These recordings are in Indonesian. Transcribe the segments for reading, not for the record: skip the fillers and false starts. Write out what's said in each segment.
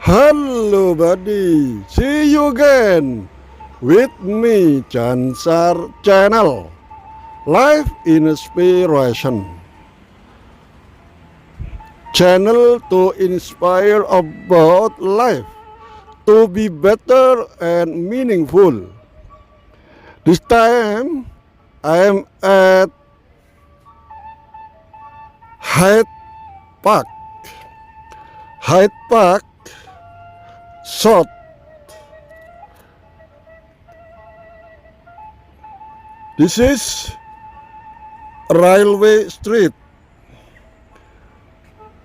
Hello buddy, see you again with me Jansar Channel Life Inspiration Channel to inspire about life to be better and meaningful. This time I am at Hyde Park South. This is Railway Street,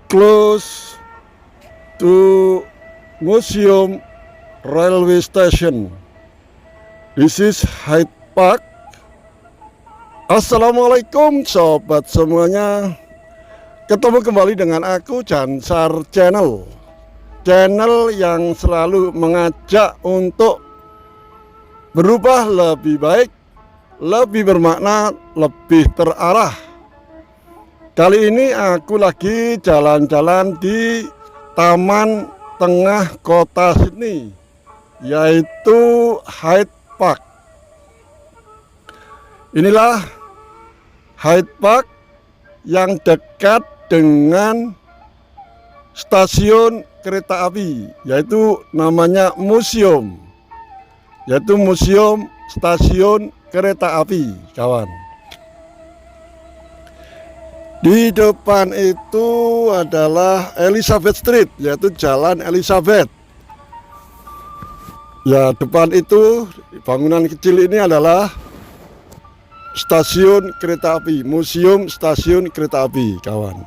close to Museum Railway Station. This is Hyde Park. Assalamualaikum sobat semuanya. Ketemu kembali dengan aku Jansar Channel yang selalu mengajak untuk berubah lebih baik, lebih bermakna, lebih terarah. Kali ini aku lagi jalan-jalan di Taman Tengah Kota Sydney, yaitu Hyde Park. Inilah Hyde Park yang dekat dengan stasiun kereta api, yaitu namanya museum, stasiun kereta api, kawan. Di depan itu adalah Elizabeth Street, yaitu Jalan Elizabeth. Ya, depan itu bangunan kecil ini adalah stasiun kereta api, museum stasiun kereta api, kawan.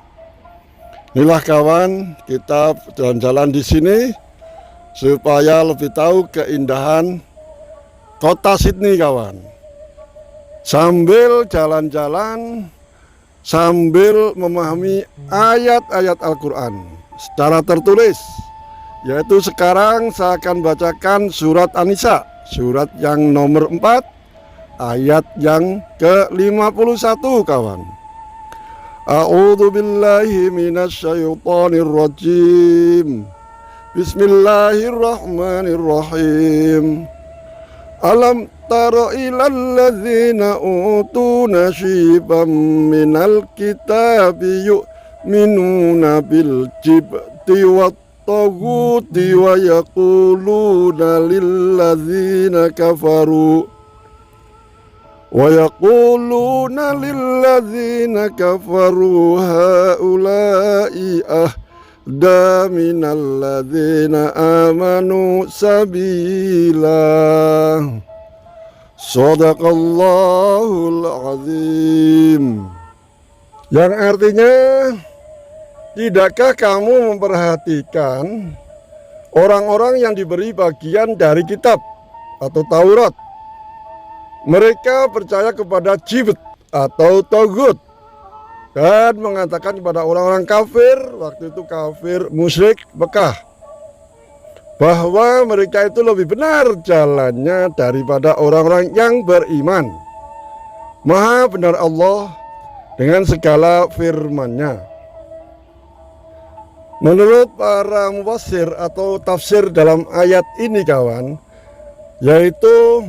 Inilah kawan, kita jalan-jalan di sini supaya lebih tahu keindahan kota Sydney, kawan. Sambil jalan-jalan, sambil memahami ayat-ayat Al-Quran secara tertulis. Yaitu sekarang saya akan bacakan surat An-Nisa, surat yang nomor 4, ayat yang ke-51, kawan. A'udzu billahi minasy syaithanir rajim. Bismillahirrahmanirrahim. Alam tara ilal ladzina utu nasiban minal kitabi yu'minuna bil jibti wat taghuti wa yaquluna lil ladzina kafaru وَيَقُولُونَ لِلَّذِينَ كَفَرُوا هَؤُلَاءِ أَهْدَى مِنَ الَّذِينَ آمَنُوا سَبِيلًا. Shadaqallahul azim. Yang artinya, tidakkah kamu memperhatikan orang-orang yang diberi bagian dari kitab atau Taurat? Mereka percaya kepada jibt atau togut dan mengatakan kepada orang-orang kafir, waktu itu kafir musyrik Mekah, bahwa mereka itu lebih benar jalannya daripada orang-orang yang beriman. Maha benar Allah dengan segala firman-Nya. Menurut para mufassir atau tafsir dalam ayat ini, kawan, yaitu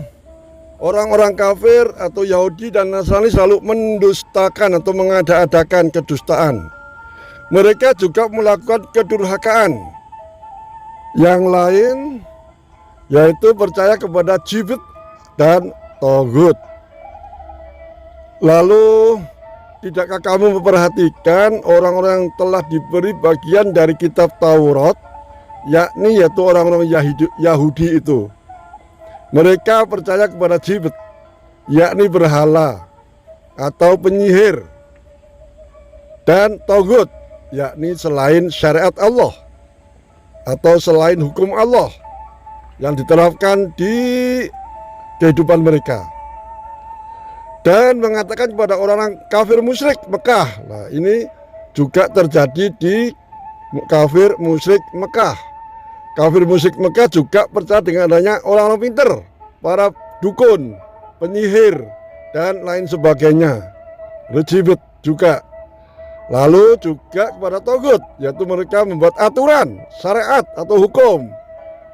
orang-orang kafir atau Yahudi dan Nasrani selalu mendustakan atau mengada-adakan kedustaan. Mereka juga melakukan kedurhakaan. Yang lain yaitu percaya kepada jibt dan togut. Lalu, tidakkah kamu memperhatikan orang-orang yang telah diberi bagian dari kitab Taurat, yaitu orang-orang Yahudi itu? Mereka percaya kepada jibt, yakni berhala atau penyihir, dan togut, yakni selain syariat Allah atau selain hukum Allah yang diterapkan di kehidupan mereka. Dan mengatakan kepada orang-orang kafir musyrik Mekah. Nah, ini juga terjadi di kafir musyrik Mekah. Kafir musyrik Mekah juga percaya dengan adanya orang-orang pinter, para dukun, penyihir, dan lain sebagainya. Jibt juga. Lalu juga kepada togut, yaitu mereka membuat aturan, syariat atau hukum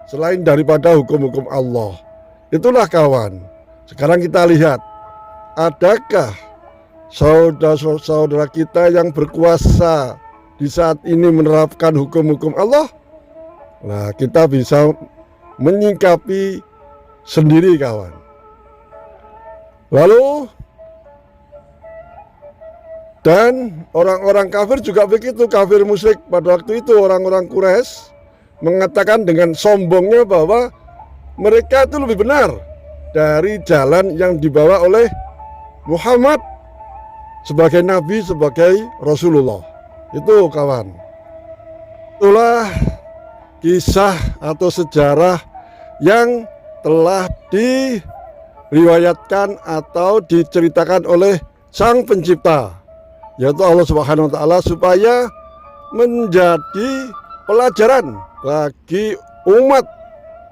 selain daripada hukum-hukum Allah. Itulah kawan. Sekarang kita lihat, adakah saudara-saudara kita yang berkuasa di saat ini menerapkan hukum-hukum Allah? Nah, kita bisa menyingkapi sendiri kawan. Lalu dan orang-orang kafir juga begitu, kafir musyrik pada waktu itu, orang-orang Quraisy mengatakan dengan sombongnya bahwa mereka itu lebih benar dari jalan yang dibawa oleh Muhammad sebagai nabi, sebagai Rasulullah. Itu kawan. Itulah kisah atau sejarah yang telah diriwayatkan atau diceritakan oleh Sang Pencipta, yaitu Allah Subhanahu wa Ta'ala, supaya menjadi pelajaran bagi umat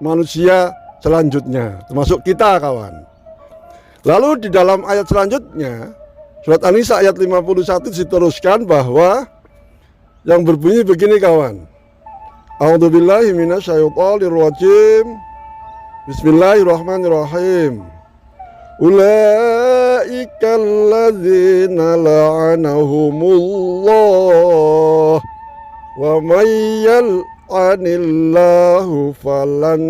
manusia selanjutnya, termasuk kita kawan. Lalu di dalam ayat selanjutnya, surat An-Nisa ayat 51 diteruskan bahwa yang berbunyi begini kawan. A'udzubillahi minasyaitonirrajim. Bismillahirrahmanirrahim. Ulaika alladzina la'anahumullah wa may yal'anillahu falan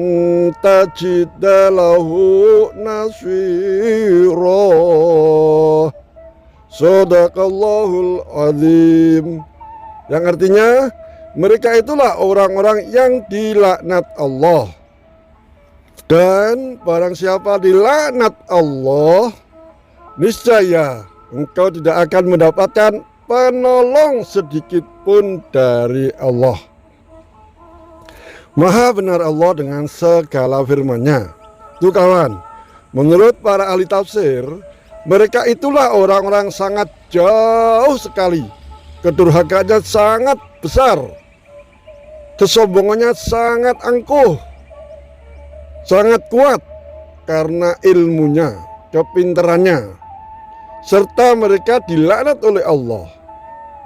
tajida lahu nasira. Shadaqallahul azim. Yang artinya mereka itulah orang-orang yang dilaknat Allah. Dan barang siapa dilaknat Allah, niscaya engkau tidak akan mendapatkan penolong sedikit pun dari Allah. Maha benar Allah dengan segala firman-Nya. Tuh kawan, menurut para ahli tafsir, mereka itulah orang-orang sangat jauh sekali, kedurhakaannya sangat besar, kesombongannya sangat angkuh, sangat kuat karena ilmunya, kepintarannya, serta mereka dilaknat oleh Allah.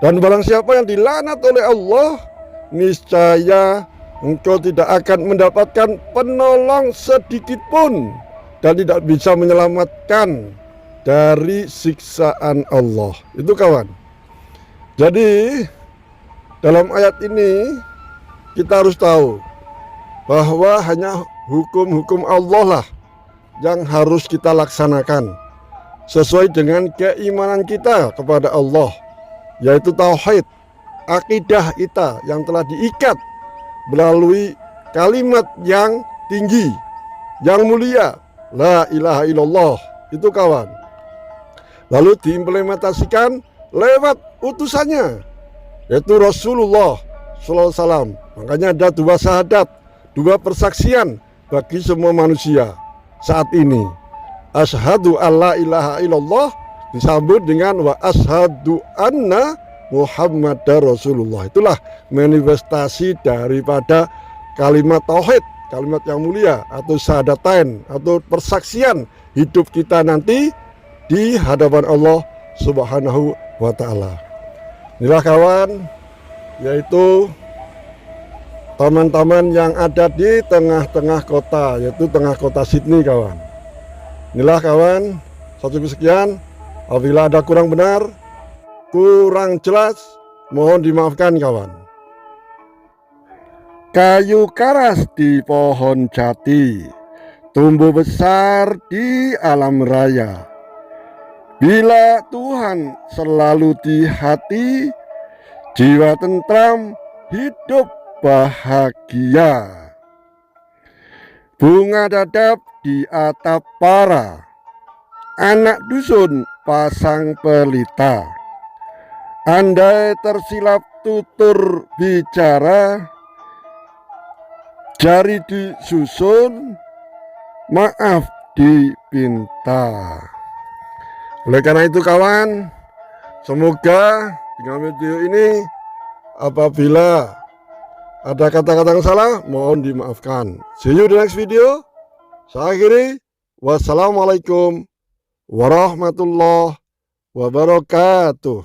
Dan barang siapa yang dilaknat oleh Allah, niscaya engkau tidak akan mendapatkan penolong sedikit pun dan tidak bisa menyelamatkan dari siksaan Allah. Itu kawan. Jadi dalam ayat ini kita harus tahu bahwa hanya hukum-hukum Allah lah yang harus kita laksanakan sesuai dengan keimanan kita kepada Allah, yaitu tauhid, akidah kita yang telah diikat melalui kalimat yang tinggi, yang mulia, la ilaha illallah. Itu kawan. Lalu diimplementasikan lewat utusannya, yaitu Rasulullah SAW. Makanya ada dua syahadat, dua persaksian bagi semua manusia saat ini. Asyhadu alla ilaha illallah disambut dengan wa asyhadu anna Muhammadar Rasulullah. Itulah manifestasi daripada kalimat tauhid, kalimat yang mulia atau syahadatain atau persaksian hidup kita nanti di hadapan Allah Subhanahu wa Ta'ala. Inilah kawan, yaitu taman-taman yang ada di tengah-tengah kota, yaitu tengah kota Sydney kawan. Inilah kawan, satu sekian. Apabila ada kurang benar, kurang jelas, mohon dimaafkan kawan. Kayu karas di pohon jati, tumbuh besar di alam raya. Bila Tuhan selalu di hati, jiwa tentram, hidup bahagia. Bunga dadap di atap para, anak dusun pasang pelita. Andai tersilap tutur bicara, jari disusun, maaf dipinta. Oleh karena itu kawan, semoga dengan video ini apabila ada kata-kata yang salah, mohon dimaafkan. See you di next video. Saya akhiri. Wassalamualaikum warahmatullahi wabarakatuh.